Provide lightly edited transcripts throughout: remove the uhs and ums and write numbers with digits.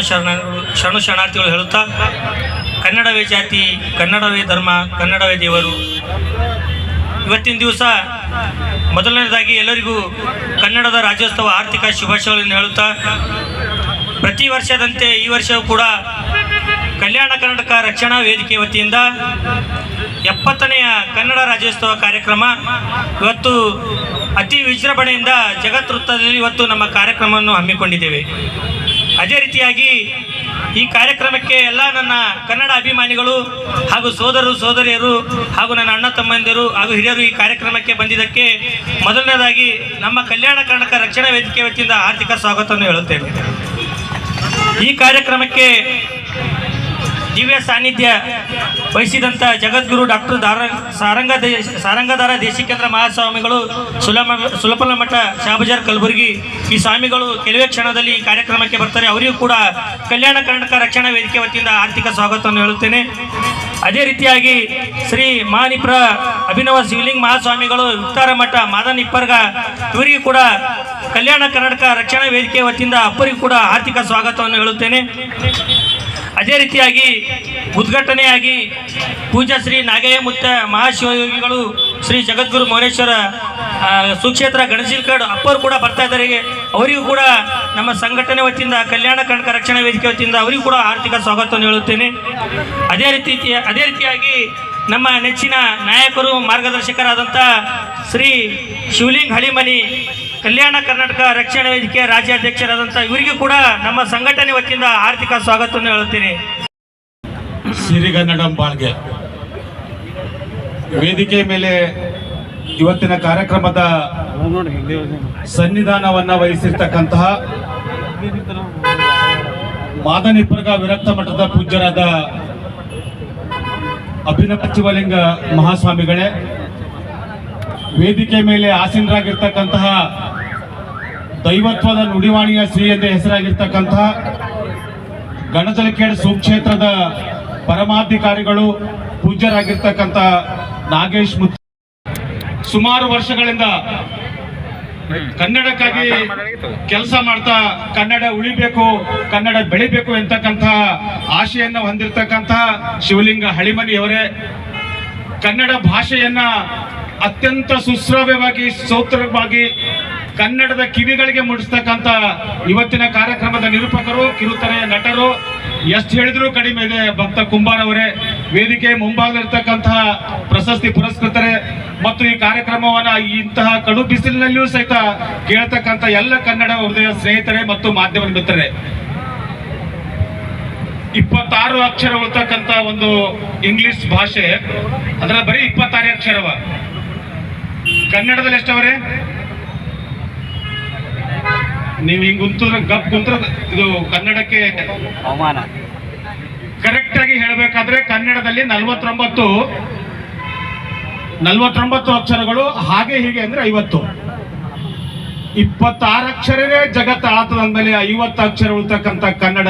ಶರಣು ಶರಣಾರ್ಥಿಗಳು ಹೇಳುತ್ತಾ, ಕನ್ನಡವೇ ಜಾತಿ, ಕನ್ನಡವೇ ಧರ್ಮ, ಕನ್ನಡವೇ ದೇವರು. ಇವತ್ತಿನ ದಿವಸ ಮೊದಲನೇದಾಗಿ ಎಲ್ಲರಿಗೂ ಕನ್ನಡದ ರಾಜ್ಯೋತ್ಸವ ಆರ್ಥಿಕ ಶುಭಾಶಯಗಳನ್ನು ಹೇಳುತ್ತಾ, ಪ್ರತಿ ವರ್ಷದಂತೆ ಈ ವರ್ಷವೂ ಕೂಡ ಕಲ್ಯಾಣ ಕರ್ನಾಟಕ ರಕ್ಷಣಾ ವೇದಿಕೆ ವತಿಯಿಂದ 70ನೆಯ ಕನ್ನಡ ರಾಜ್ಯೋತ್ಸವ ಕಾರ್ಯಕ್ರಮ ಇವತ್ತು ಅತಿ ವಿಜೃಂಭಣೆಯಿಂದ ಜಗತ್ ವೃತ್ತದಲ್ಲಿ ಇವತ್ತು ನಮ್ಮ ಕಾರ್ಯಕ್ರಮವನ್ನು ಹಮ್ಮಿಕೊಂಡಿದ್ದೇವೆ. ಅದೇ ರೀತಿಯಾಗಿ ಈ ಕಾರ್ಯಕ್ರಮಕ್ಕೆ ಎಲ್ಲ ನನ್ನ ಕನ್ನಡ ಅಭಿಮಾನಿಗಳು ಹಾಗೂ ಸೋದರಿಯರು ಹಾಗೂ ನನ್ನ ಅಣ್ಣ ತಮ್ಮಂದಿರು ಹಾಗೂ ಹಿರಿಯರು ಈ ಕಾರ್ಯಕ್ರಮಕ್ಕೆ ಬಂದಿದ್ದಕ್ಕೆ ಮೊದಲನೇದಾಗಿ ನಮ್ಮ ಕಲ್ಯಾಣ ಕರ್ನಾಟಕ ರಕ್ಷಣಾ ವೇದಿಕೆ ವತಿಯಿಂದ ಆರ್ಥಿಕ ಸ್ವಾಗತವನ್ನು ಹೇಳುತ್ತೇನೆ. ಈ ಕಾರ್ಯಕ್ರಮಕ್ಕೆ ದಿವ್ಯ ಸಾನ್ನಿಧ್ಯ ವಹಿಸಿದಂಥ ಜಗದ್ಗುರು ಡಾಕ್ಟರ್ ಸಾರಂಗಧಾರ ದೇಶಿಕೇಂದ್ರ ಮಹಾಸ್ವಾಮಿಗಳು, ಸುಲಪಲ ಮಠ ಶಾಬಜಾರ್ ಕಲಬುರಗಿ, ಈ ಸ್ವಾಮಿಗಳು ಕೆಲವೇ ಕ್ಷಣದಲ್ಲಿ ಈ ಕಾರ್ಯಕ್ರಮಕ್ಕೆ ಬರ್ತಾರೆ. ಅವರಿಗೂ ಕೂಡ ಕಲ್ಯಾಣ ಕರ್ನಾಟಕ ರಕ್ಷಣಾ ವೇದಿಕೆ ವತಿಯಿಂದ ಆರ್ಥಿಕ ಸ್ವಾಗತವನ್ನು ಹೇಳುತ್ತೇನೆ. ಅದೇ ರೀತಿಯಾಗಿ ಶ್ರೀ ಮಹಾನಿಪ್ರ ಅಭಿನವ ಶಿವಲಿಂಗ ಮಹಾಸ್ವಾಮಿಗಳು, ವಿಕ್ತಾರ ಮಠ ಮಾದನಿಪ್ಪರ್ಗ, ಇವರಿಗೂ ಕೂಡ ಕಲ್ಯಾಣ ಕರ್ನಾಟಕ ರಕ್ಷಣಾ ವೇದಿಕೆ ವತಿಯಿಂದ ಅಪ್ಪರಿಗೂ ಕೂಡ ಆರ್ಥಿಕ ಸ್ವಾಗತವನ್ನು ಹೇಳುತ್ತೇನೆ. ಅದೇ ರೀತಿಯಾಗಿ ಉದ್ಘಾಟನೆಯಾಗಿ ಪೂಜ್ಯ ಶ್ರೀ ನಾಗಯ್ಯ ಮುತ್ತ ಮಹಾಶಿವಯೋಗಿಗಳು, ಶ್ರೀ ಜಗದ್ಗುರು ಮೌನೇಶ್ವರ ಸುಕ್ಷೇತ್ರ ಗಣಸಿಲ್ಕಡ್ ಅಪ್ಪರು ಕೂಡ ಬರ್ತಾ ಇದ್ದಾರೆ. ಅವರಿಗೂ ಕೂಡ ನಮ್ಮ ಸಂಘಟನೆ ವತಿಯಿಂದ ಕಲ್ಯಾಣ ಕರ್ನಾಟಕ ರಕ್ಷಣಾ ವೇದಿಕೆ ವತಿಯಿಂದ ಅವರಿಗೂ ಕೂಡ ಆರ್ಥಿಕ ಸ್ವಾಗತವನ್ನು ಹೇಳುತ್ತೇನೆ. ಅದೇ ರೀತಿಯಾಗಿ ನಮ್ಮ ನೆಚ್ಚಿನ ನಾಯಕರು ಮಾರ್ಗದರ್ಶಕರಾದಂಥ ಶ್ರೀ ಶಿವಲಿಂಗ ಹಳಿಮನಿ, ಕಲ್ಯಾಣ ಕರ್ನಾಟಕ ರಕ್ಷಣಾ ವೇದಿಕೆ ರಾಜ್ಯಾಧ್ಯಕ್ಷರಾದಂಥ ಇವರಿಗೂ ಕೂಡ ನಮ್ಮ ಸಂಘಟನೆ ವತಿಯಿಂದ ಆರ್ಥಿಕ ಸ್ವಾಗತವನ್ನು ಹೇಳುತ್ತೇನೆ. ಸಿರಿಗನ್ನಡಂ ಬಾಳ್ಗೆ ವೇದಿಕೆ ಮೇಲೆ ಇವತ್ತಿನ ಕಾರ್ಯಕ್ರಮದ ಸನ್ನಿಧಾನವನ್ನ ವಹಿಸಿರ್ತಕ್ಕಂತಹ ಮಾದನಿಪ್ಪರ್ಗ ವಿರಕ್ತ ಮಠದ ಪೂಜ್ಯರಾದ ಅಭಿನವ ಶಿವಲಿಂಗ ಮಹಾಸ್ವಾಮಿಗಳೇ, ವೇದಿಕೆ ಮೇಲೆ ಆಸೀನರಾಗಿರ್ತಕ್ಕಂತಹ ದೈವತ್ವದ ನುಡಿವಾಣಿಯ ಶ್ರೀ ಎಂದೇ ಹೆಸರಾಗಿರ್ತಕ್ಕಂತಹ ಗಣಜಲಖೇಡ್ ಸುಕ್ಷೇತ್ರದ ಪರಮಾಧಿಕಾರಿಗಳು, ಪೂಜ್ಯರಾಗಿರ್ತಕ್ಕಂಥ ನಾಗೇಶ್ ಮುತ್ತ, ಸುಮಾರು ವರ್ಷಗಳಿಂದ ಕನ್ನಡಕ್ಕಾಗಿ ಕೆಲಸ ಮಾಡ್ತಾ ಕನ್ನಡ ಉಳಿಬೇಕು, ಕನ್ನಡ ಬೆಳಿಬೇಕು ಎಂತಕ್ಕಂಥ ಆಶೆಯನ್ನು ಹೊಂದಿರತಕ್ಕಂತಹ ಶಿವಲಿಂಗ ಹಳಿಮನಿಯವರೇ, ಕನ್ನಡ ಭಾಷೆಯನ್ನ ಅತ್ಯಂತ ಸುಶ್ರಾವ್ಯವಾಗಿ ಸೌತ್ರವಾಗಿ ಕನ್ನಡದ ಕಿವಿಗಳಿಗೆ ಮುಡಿಸ್ತಕ್ಕಂಥ ಇವತ್ತಿನ ಕಾರ್ಯಕ್ರಮದ ನಿರೂಪಕರು, ಕಿರುತೆರೆ ನಟರು, ಎಷ್ಟು ಹೇಳಿದ್ರು ಕಡಿಮೆ ಇದೆ. ಭಕ್ತ ಕುಂಬಾರ್ ಅವರೇ, ವೇದಿಕೆ ಮುಂಭಾಗದಲ್ಲಿರ್ತಕ್ಕಂತಹ ಪ್ರಶಸ್ತಿ ಪುರಸ್ಕೃತರೆ ಮತ್ತು ಈ ಕಾರ್ಯಕ್ರಮವನ್ನ ಇಂತಹ ಕಡು ಬಿಸಿಲಿನಲ್ಲಿಯೂ ಸಹಿತ ಕೇಳ್ತಕ್ಕಂಥ ಎಲ್ಲ ಕನ್ನಡ ಹೃದಯ ಸ್ನೇಹಿತರೆ ಮತ್ತು ಮಾಧ್ಯಮ ಮಿತ್ರರೇ, 26 ಅಕ್ಷರ ಉಳ್ತಕ್ಕಂಥ ಒಂದು ಇಂಗ್ಲಿಷ್ ಭಾಷೆ, ಅದರ ಬರೀ 26 ಅಕ್ಷರವ. ಕನ್ನಡದಲ್ಲಿ ಎಷ್ಟವರೇ? ನೀವು ಹಿಂಗ್ ಗಪ್ ಕುಂತ್ರ ಇದು ಕನ್ನಡಕ್ಕೆ ಅವಮಾನ. ಕರೆಕ್ಟ್ ಆಗಿ ಹೇಳಬೇಕಾದ್ರೆ ಕನ್ನಡದಲ್ಲಿ 49 ಅಕ್ಷರಗಳು, ಹಾಗೆ ಹೀಗೆ ಅಂದ್ರೆ 50. 26 ಅಕ್ಷರವೇ ಜಗತ್ತು ಆತದಂದ್ಮೇಲೆ 50 ಅಕ್ಷರ ಉಳ್ತಕ್ಕಂಥ ಕನ್ನಡ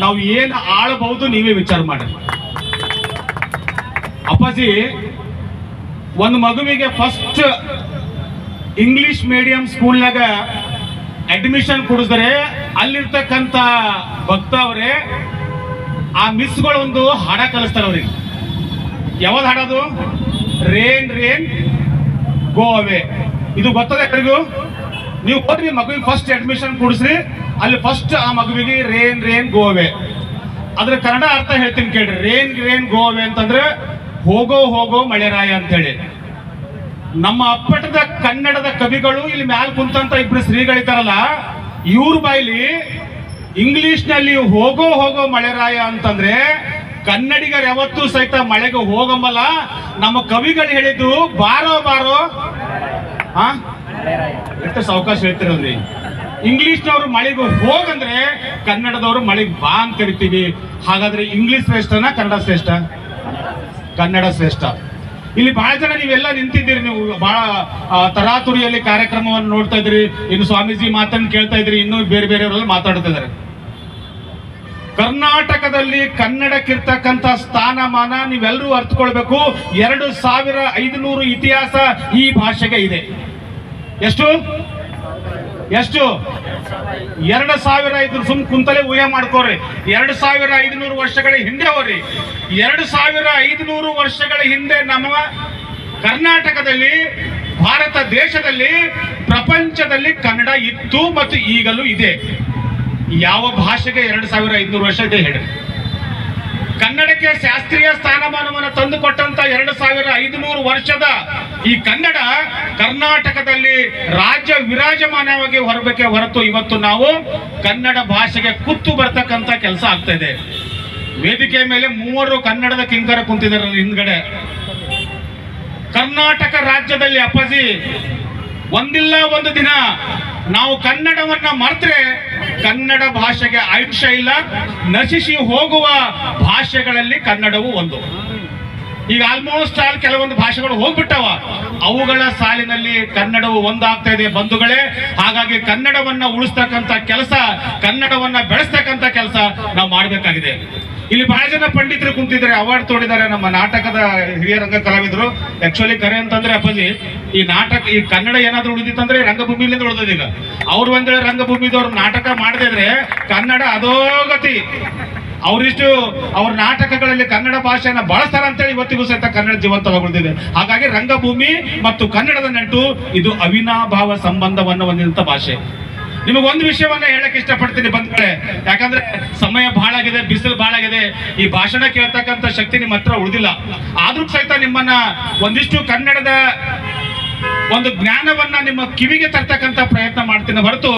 ನಾವು ಏನು ಆಳಬಹುದು ನೀವೇ ವಿಚಾರ ಮಾಡಿ. ಅಪ್ಪಾಜಿ, ಒಂದು ಮಗುವಿಗೆ ಫಸ್ಟ್ ಇಂಗ್ಲಿಷ್ ಮೀಡಿಯಂ ಸ್ಕೂಲ್ನಾಗ ಅಡ್ಮಿಷನ್ ಕೊಡಿಸಿದ್ರೆ ಅಲ್ಲಿರ್ತಕ್ಕಂಥ ಭಕ್ತ ಅವರೇ, ಆ ಮಿಸ್ಗಳು ಒಂದು ಹಾಡ ಕಲಿಸ್ತಾರೆ ಅವ್ರಿಗೆ. ಯಾವ್ದು ಹಾಡೋದು? ರೇನ್ ರೇನ್ ಗೋ ಅವೇ. ಇದು ಗೊತ್ತದೆ ಎಲ್ಲರಿಗೂ? ನೀವು ಹೋದ್ರಿ ಮಗುವಿಗೆ ಫಸ್ಟ್ ಅಡ್ಮಿಷನ್ ಕೊಡಿಸ್ರಿ, ಅಲ್ಲಿ ಫಸ್ಟ್ ಆ ಮಗುವಿಗೆ ರೇನ್ ರೇನ್ ಗೋ ಅವೇ. ಅದ್ರ ಕನ್ನಡ ಅರ್ಥ ಹೇಳ್ತೀನಿ ಕೇಳ್ರಿ. ರೇನ್ ರೇನ್ ಗೋ ಅವೇ ಅಂತಂದ್ರೆ ಹೋಗೋ ಹೋಗೋ ಮಳೆರಾಯ ಅಂತೇಳಿ. ನಮ್ಮ ಅಪ್ಪಟದ ಕನ್ನಡದ ಕವಿಗಳು ಇಲ್ಲಿ ಮ್ಯಾಲ ಕುಂತಂತ ಇಬ್ರು ಶ್ರೀಗಳಿದ್ದಾರಲ್ಲ, ಇವ್ರ ಬಾಯ್ಲಿ ಇಂಗ್ಲಿಷ್ ನಲ್ಲಿ ಹೋಗೋ ಹೋಗೋ ಮಳೆರಾಯ ಅಂತಂದ್ರೆ ಕನ್ನಡಿಗರು ಯಾವತ್ತೂ ಸಹಿತ ಮಳೆಗೆ ಹೋಗಂಬಲ್ಲ. ನಮ್ಮ ಕವಿಗಳು ಹೇಳಿದ್ದು ಬಾರೋ ಬಾರೋ. ಎಷ್ಟು ಸಾವಕಾಶ ಹೇಳ್ತಿರೋದ್ರಿ. ಇಂಗ್ಲಿಷ್ನವ್ರು ಮಳೆಗೆ ಹೋಗಂದ್ರೆ ಕನ್ನಡದವರು ಮಳೆಗೆ ಬಾ ಅಂತ ಕರಿತೀವಿ. ಹಾಗಾದ್ರೆ ಇಂಗ್ಲಿಷ್ ಶ್ರೇಷ್ಠನ ಕನ್ನಡ ಶ್ರೇಷ್ಠ? ಕನ್ನಡ ಶ್ರೇಷ್ಠ. ಇಲ್ಲಿ ಬಹಳ ಜನ ನೀವೆಲ್ಲ ನಿಂತಿದ್ದೀರಿ, ನೀವು ಬಹಳ ತರಾತುರಿಯಲ್ಲಿ ಕಾರ್ಯಕ್ರಮವನ್ನು ನೋಡ್ತಾ ಇದ್ರಿ. ಇನ್ನು ಸ್ವಾಮೀಜಿ ಮಾತನ್ನು ಕೇಳ್ತಾ ಇದ್ರಿ, ಇನ್ನೂ ಬೇರೆ ಬೇರೆಯವರೆಲ್ಲ ಮಾತಾಡ್ತಾ ಇದ್ದಾರೆ. ಕರ್ನಾಟಕದಲ್ಲಿ ಕನ್ನಡಕ್ಕಿರ್ತಕ್ಕಂಥ ಸ್ಥಾನಮಾನ ನೀವೆಲ್ಲರೂ ಅರ್ಥಕೊಳ್ಬೇಕು. 2500 ಇತಿಹಾಸ ಈ ಭಾಷೆಗೆ ಇದೆ. ಎಷ್ಟು? ಎಷ್ಟು 2500 ಸುಮ್ ಕುಂತಲೇ ಊಹೆ ಮಾಡ್ಕೋರಿ. 2500 ವರ್ಷಗಳ ಹಿಂದೆ ಹೋರಿ. 2500 ವರ್ಷಗಳ ಹಿಂದೆ ನಮ್ಮ ಕರ್ನಾಟಕದಲ್ಲಿ, ಭಾರತ ದೇಶದಲ್ಲಿ, ಪ್ರಪಂಚದಲ್ಲಿ ಕನ್ನಡ ಇತ್ತು ಮತ್ತು ಈಗಲೂ ಇದೆ. ಯಾವ ಭಾಷೆಗೆ 2500 ವರ್ಷ ಇದೆ ಹೇಳಿ? ಕನ್ನಡಕ್ಕೆ ಶಾಸ್ತ್ರೀಯ ಸ್ಥಾನಮಾನವನ್ನು ತಂದುಕೊಟ್ಟಂತ 2500 ವರ್ಷದ ಈ ಕನ್ನಡ ಕರ್ನಾಟಕದಲ್ಲಿ ರಾಜ್ಯ ವಿರಾಜಮಾನವಾಗಿ ಹೊರಬೇಕೆ ಹೊರತು ಇವತ್ತು ನಾವು ಕನ್ನಡ ಭಾಷೆಗೆ ಕುತ್ತು ಬರ್ತಕ್ಕಂಥ ಕೆಲಸ ಆಗ್ತಾ ಇದೆ. ವೇದಿಕೆ ಮೇಲೆ 3 ಕನ್ನಡದ ಕಿಂಕರ ಕುಂತಿದ್ದಾರೆ ಹಿಂದ್ಗಡೆ. ಕರ್ನಾಟಕ ರಾಜ್ಯದಲ್ಲಿ ಅಪ್ಪಾಜಿ ಒಂದಿಲ್ಲ ಒಂದು ದಿನ ನಾವು ಕನ್ನಡವನ್ನ ಮರೆತರೆ ಕನ್ನಡ ಭಾಷೆಗೆ ಆಯುಷ್ಯ ಇಲ್ಲ, ನಶಿಸಿ ಹೋಗುವ ಭಾಷೆಗಳಲ್ಲಿ ಕನ್ನಡವು ಒಂದು. ಈಗ ಆಲ್ಮೋಸ್ಟ್ ಕೆಲವೊಂದು ಭಾಷೆಗಳು ಹೋಗ್ಬಿಟ್ಟವ, ಅವುಗಳ ಸಾಲಿನಲ್ಲಿ ಕನ್ನಡವು ಒಂದಾಗ್ತಾ ಇದೆ ಬಂಧುಗಳೇ. ಹಾಗಾಗಿ ಕನ್ನಡವನ್ನ ಉಳಿಸ್ತಕ್ಕಂಥ ಕೆಲಸ, ಕನ್ನಡವನ್ನ ಬೆಳೆಸ್ತಕ್ಕಂಥ ಕೆಲಸ ನಾವು ಮಾಡಬೇಕಾಗಿದೆ. ಇಲ್ಲಿ ಬಹಳ ಜನ ಪಂಡಿತರು ಕುಂತಿದ್ದಾರೆ, ಅವಾರ್ಡ್ ತೋಡಿದ್ದಾರೆ ನಮ್ಮ ನಾಟಕದ ಹಿರಿಯ ರಂಗ ಕಲಾವಿದರು. ಆಕ್ಚುಲಿ ಕರೆ ಅಂತಂದ್ರೆ ಅಪ್ಪಾಜಿ, ಈ ಕನ್ನಡ ಏನಾದ್ರು ಉಳಿದಿತ್ತಂದ್ರೆ ರಂಗಭೂಮಿಲಿಂದ ಉಳಿದದ. ಈಗ ಅವ್ರು ಒಂದ್ ವೇಳೆ ರಂಗಭೂಮಿದವ್ರು ನಾಟಕ ಮಾಡದೇ ಇದ್ರೆ ಕನ್ನಡ ಅಧೋಗತಿ. ಅವರಿಷ್ಟು ಅವ್ರ ನಾಟಕಗಳಲ್ಲಿ ಕನ್ನಡ ಭಾಷೆಯನ್ನ ಬಳಸ್ತಾರ ಅಂತೇಳಿ ಇವತ್ತಿಗೂ ಸಹಿತ ಕನ್ನಡ ಜೀವಂತವಾಗಿ ಉಳಿದಿದೆ. ಹಾಗಾಗಿ ರಂಗಭೂಮಿ ಮತ್ತು ಕನ್ನಡದ ನಂಟು ಇದು ಅವಿನಾಭಾವ ಸಂಬಂಧವನ್ನು ಹೊಂದಿದಂತ ಭಾಷೆ. ನಿಮಗೊಂದು ವಿಷಯವನ್ನ ಹೇಳಕ್ ಇಷ್ಟಪಡ್ತೀನಿ ಬಂದ್ಕಡೆ, ಯಾಕಂದ್ರೆ ಸಮಯ ಬಹಳ ಆಗಿದೆ, ಬಿಸಿಲು ಬಹಳ ಆಗಿದೆ, ಈ ಭಾಷಣ ಕೇಳ್ತಕ್ಕಂಥ ಶಕ್ತಿ ನಿಮ್ಮ ಹತ್ರ ಉಳಿದಿಲ್ಲ. ಆದ್ರೂ ಸಹಿತ ನಿಮ್ಮನ್ನ ಒಂದಿಷ್ಟು ಕನ್ನಡದ ಒಂದು ಜ್ಞಾನವನ್ನ ನಿಮ್ಮ ಕಿವಿಗೆ ತರ್ತಕ್ಕಂಥ ಪ್ರಯತ್ನ ಮಾಡ್ತೀನಿ ಹೊರತು